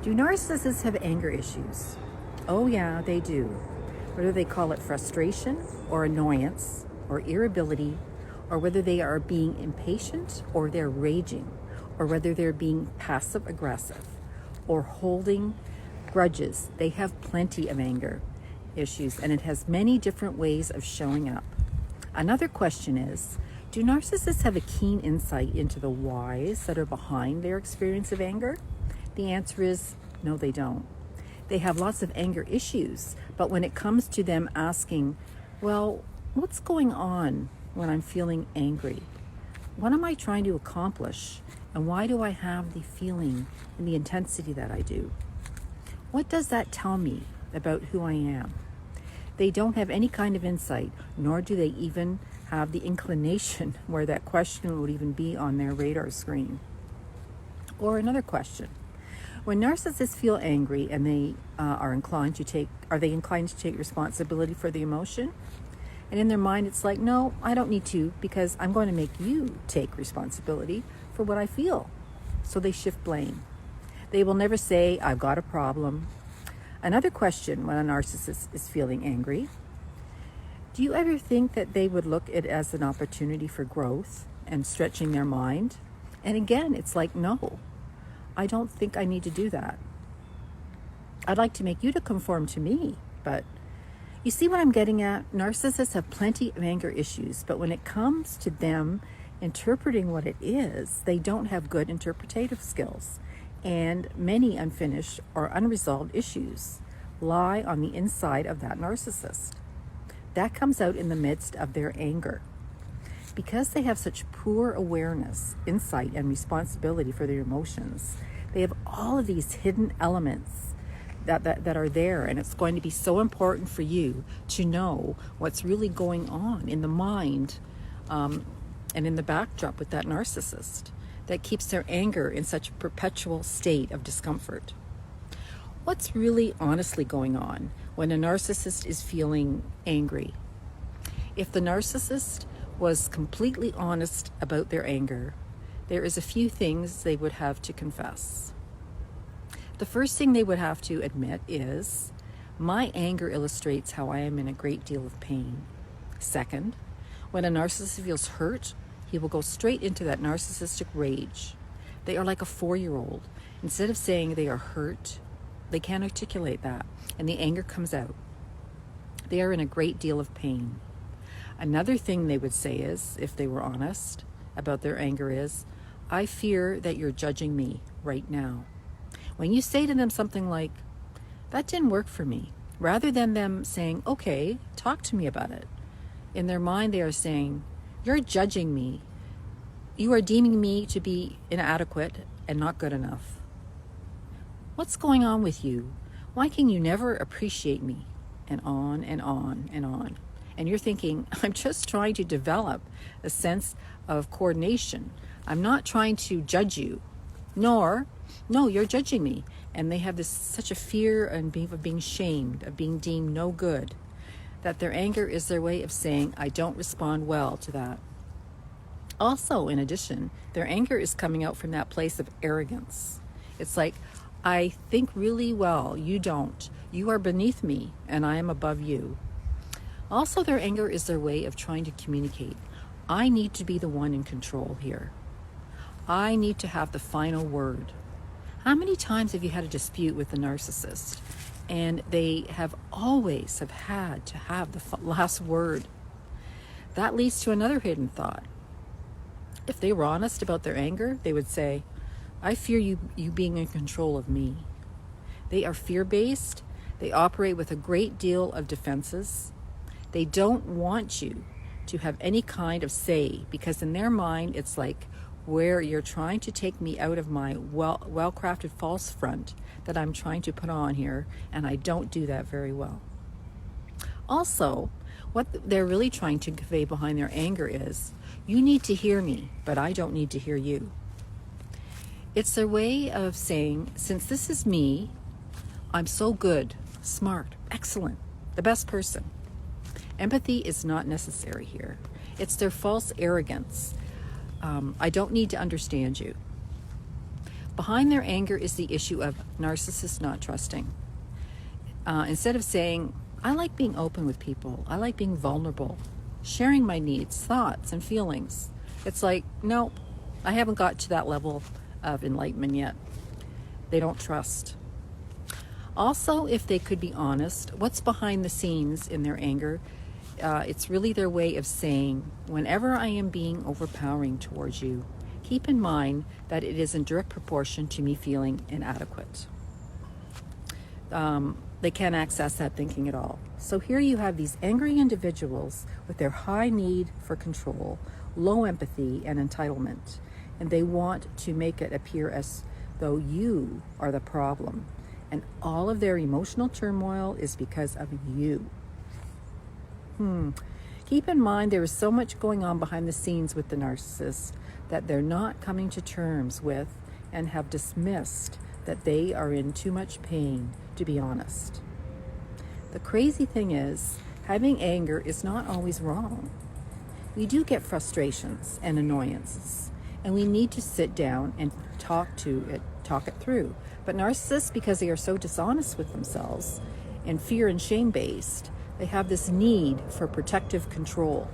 Do narcissists have anger issues? Oh yeah, they do. Whether they call it frustration or annoyance or irritability, or whether they are being impatient or they're raging, or whether they're being passive aggressive or holding grudges, they have plenty of anger issues, and it has many different ways of showing up. Another question is, do narcissists have a keen insight into the whys that are behind their experience of anger? The answer is no, they don't. They have lots of anger issues, but when it comes to them asking, well, what's going on when I'm feeling angry? What am I trying to accomplish? And why do I have the feeling and the intensity that I do? What does that tell me about who I am? They don't have any kind of insight, nor do they even have the inclination where that question would even be on their radar screen. Or another question. When narcissists feel angry and they are they inclined to take responsibility for the emotion? And in their mind, it's like, no, I don't need to, because I'm going to make you take responsibility for what I feel. So they shift blame. They will never say, I've got a problem. Another question when a narcissist is feeling angry: do you ever think that they would look at it as an opportunity for growth and stretching their mind? And again, it's like, no, I don't think I need to do that. I'd like to make you to conform to me, but you see what I'm getting at? Narcissists have plenty of anger issues, but when it comes to them interpreting what it is, they don't have good interpretative skills. And many unfinished or unresolved issues lie on the inside of that narcissist. That comes out in the midst of their anger. Because they have such poor awareness, insight, and responsibility for their emotions, they have all of these hidden elements that are there, and it's going to be so important for you to know what's really going on in the mind and in the backdrop with that narcissist that keeps their anger in such a perpetual state of discomfort. What's really honestly going on when a narcissist is feeling angry? If the narcissist was completely honest about their anger, there is a few things they would have to confess. The first thing they would have to admit is, my anger illustrates how I am in a great deal of pain. Second, when a narcissist feels hurt, he will go straight into that narcissistic rage. They are like a 4-year-old. Instead of saying they are hurt, they can't articulate that, and the anger comes out. They are in a great deal of pain. Another thing they would say is, if they were honest about their anger, is, I fear that you're judging me right now. When you say to them something like, that didn't work for me, rather than them saying, okay, talk to me about it, in their mind they are saying, you're judging me. You are deeming me to be inadequate and not good enough. What's going on with you? Why can you never appreciate me? And on and on and on. And you're thinking, I'm just trying to develop a sense of coordination. I'm not trying to judge you. No, you're judging me. And they have such a fear of being shamed, of being deemed no good, that their anger is their way of saying, I don't respond well to that. Also, in addition, their anger is coming out from that place of arrogance. It's like, I think really well, you don't. You are beneath me, and I am above you. Also, their anger is their way of trying to communicate. I need to be the one in control here. I need to have the final word. How many times have you had a dispute with the narcissist and they have always had to have the last word? That leads to another hidden thought. If they were honest about their anger, they would say, I fear you being in control of me. They are fear-based. They operate with a great deal of defenses. They don't want you to have any kind of say, because in their mind, it's like, where you're trying to take me out of my well-crafted false front that I'm trying to put on here, and I don't do that very well. Also, what they're really trying to convey behind their anger is, you need to hear me, but I don't need to hear you. It's their way of saying, since this is me, I'm so good, smart, excellent, the best person. Empathy is not necessary here. It's their false arrogance. I don't need to understand you. Behind their anger is the issue of narcissists not trusting. Instead of saying, I like being open with people, I like being vulnerable, sharing my needs, thoughts, and feelings, it's like, nope, I haven't got to that level of enlightenment yet. They don't trust. Also, if they could be honest, what's behind the scenes in their anger? It's really their way of saying, whenever I am being overpowering towards you, keep in mind that it is in direct proportion to me feeling inadequate. They can't access that thinking at all. So here you have these angry individuals with their high need for control, low empathy, and entitlement. And they want to make it appear as though you are the problem. And all of their emotional turmoil is because of you. Keep in mind there is so much going on behind the scenes with the narcissist that they're not coming to terms with and have dismissed that they are in too much pain to be honest. The crazy thing is, having anger is not always wrong. We do get frustrations and annoyances, and we need to sit down and talk it through. But narcissists, because they are so dishonest with themselves and fear and shame based, they have this need for protective control.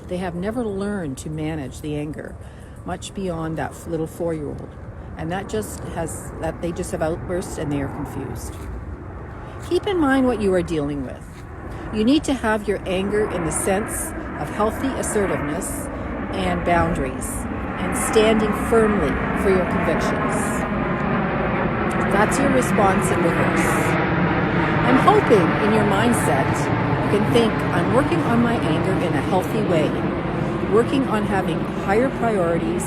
They have never learned to manage the anger much beyond that little 4-year-old. And they just have outbursts and they are confused. Keep in mind what you are dealing with. You need to have your anger in the sense of healthy assertiveness and boundaries and standing firmly for your convictions. That's your response in reverse. I'm hoping in your mindset you can think, I'm working on my anger in a healthy way, working on having higher priorities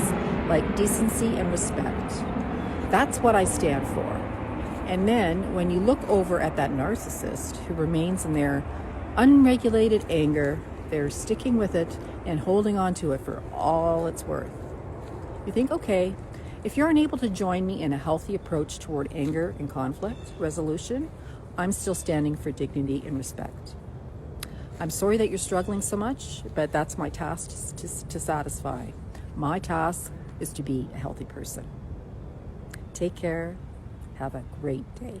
like decency and respect. That's what I stand for. And then when you look over at that narcissist who remains in their unregulated anger, they're sticking with it and holding on to it for all it's worth. You think, okay, if you're unable to join me in a healthy approach toward anger and conflict resolution, I'm still standing for dignity and respect. I'm sorry that you're struggling so much, but that's my task to satisfy. My task is to be a healthy person. Take care. Have a great day.